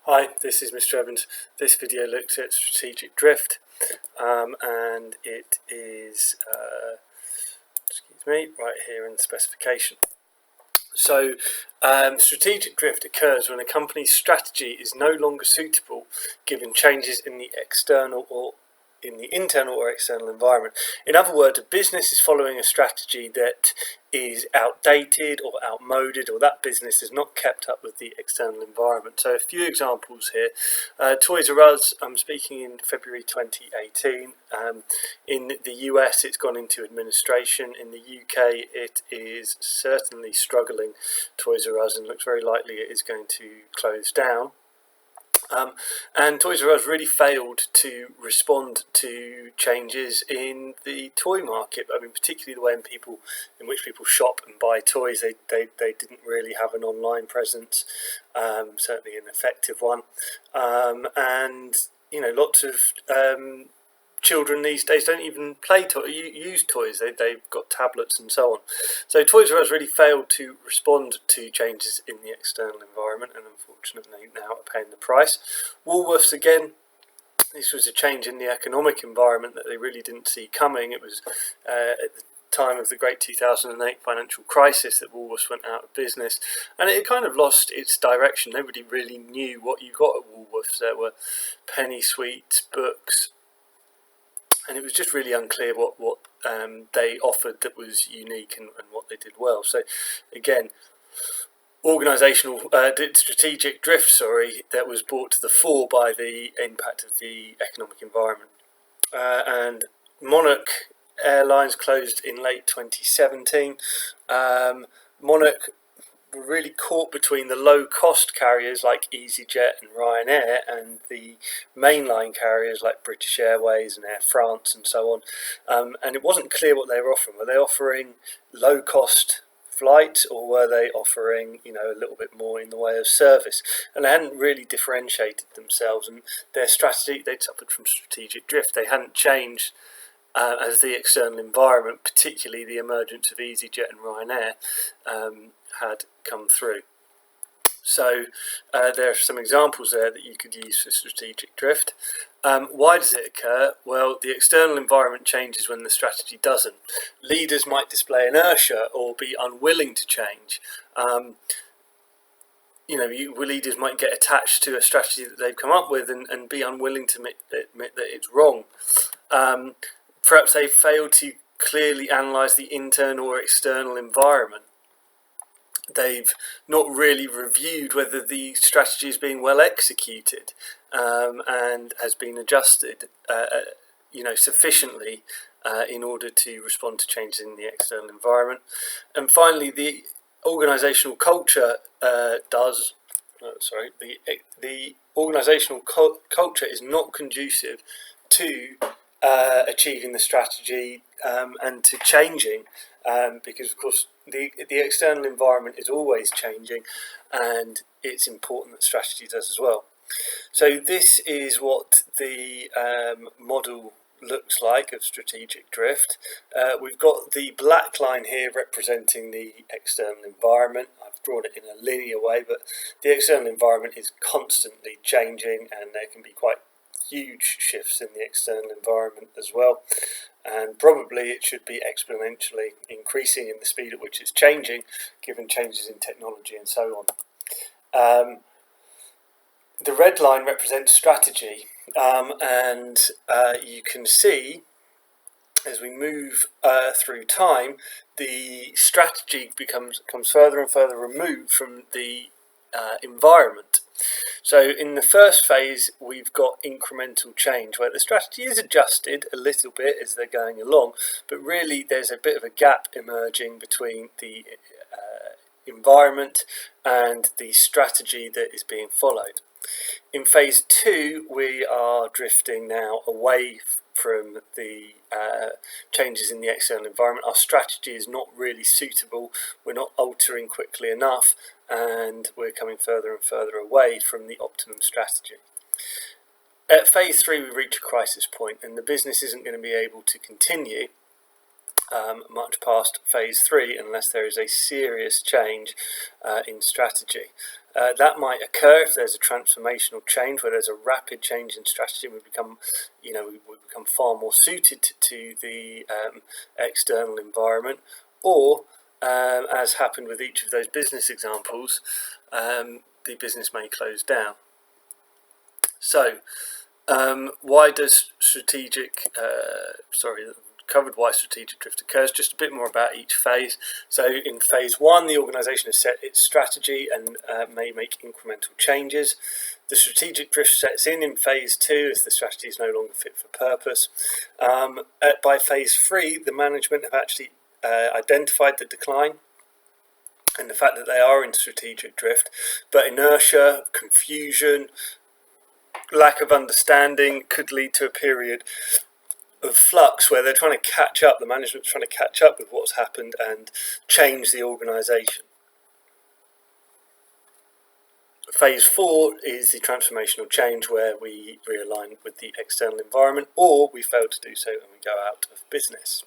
Hi, this is Mr. Evans. This video looks at strategic drift, and it is, right here in the specification. So, strategic drift occurs when a company's strategy is no longer suitable given changes in the internal or external environment. In other words, a business is following a strategy that is outdated or outmoded, or that business has not kept up with the external environment. So a few examples here. Toys R Us, I'm speaking in February 2018. In the US, it's gone into administration. In the UK, it is certainly struggling, Toys R Us, and looks very likely it is going to close down. And Toys R Us really failed to respond to changes in the toy market. I mean, particularly the way in which people shop and buy toys. They didn't really have an online presence, certainly an effective one. And lots of children these days don't even use toys. They've got tablets and so on. So Toys R Us really failed to respond to changes in the external environment, and unfortunately now are paying the price. Woolworths, again, this was a change in the economic environment that they really didn't see coming. It was at the time of the great 2008 financial crisis that Woolworths went out of business, and it kind of lost its direction. Nobody really knew what you got at Woolworths. There were penny sweets, books, and it was just really unclear what they offered that was unique and what they did well. So again, strategic drift, that was brought to the fore by the impact of the economic environment. And Monarch Airlines closed in late 2017. Monarch were really caught between the low-cost carriers like EasyJet and Ryanair and the mainline carriers like British Airways and Air France and so on. And it wasn't clear what they were offering. Were they offering low-cost flights, or were they offering a little bit more in the way of service? And they hadn't really differentiated themselves, and their strategy, they'd suffered from strategic drift. They hadn't changed as the external environment, particularly the emergence of EasyJet and Ryanair, had come through. So there are some examples there that you could use for strategic drift. Why does it occur? Well, the external environment changes when the strategy doesn't. Leaders might display inertia or be unwilling to change. Leaders might get attached to a strategy that they've come up with and be unwilling to admit that it's wrong. Perhaps they fail to clearly analyse the internal or external environment. They've not really reviewed whether the strategy is being well executed and has been adjusted, sufficiently in order to respond to changes in the external environment. And finally, the organisational culture the organisational culture is not conducive to achieving the strategy and to changing, because of course the external environment is always changing, and it's important that strategy does as well. So this is what the model looks like of strategic drift. We've got the black line here representing the external environment. I've drawn it in a linear way, but the external environment is constantly changing, and there can be quite huge shifts in the external environment as well, and probably it should be exponentially increasing in the speed at which it's changing given changes in technology and so on. The red line represents strategy, and you can see as we move through time, the strategy comes further and further removed from the environment. So in the first phase, we've got incremental change where the strategy is adjusted a little bit as they're going along, but really there's a bit of a gap emerging between the environment and the strategy that is being followed. In phase 2, we are drifting now away from the changes in the external environment. Our strategy is not really suitable, we're not altering quickly enough, and we're coming further and further away from the optimum strategy. At phase 3, we reach a crisis point, and the business isn't going to be able to continue much past phase 3 unless there is a serious change in strategy. That might occur if there's a transformational change, where there's a rapid change in strategy, and we become far more suited to the external environment, or as happened with each of those business examples, the business may close down. So, why does covered why strategic drift occurs. Just a bit more about each phase. So in phase 1, the organisation has set its strategy and may make incremental changes. The strategic drift sets in phase 2 as the strategy is no longer fit for purpose. By phase 3, the management have actually identified the decline and the fact that they are in strategic drift, but inertia, confusion, lack of understanding could lead to a period of flux where they're trying to catch up, the management's trying to catch up with what's happened and change the organisation. Phase 4 is the transformational change, where we realign with the external environment, or we fail to do so and we go out of business.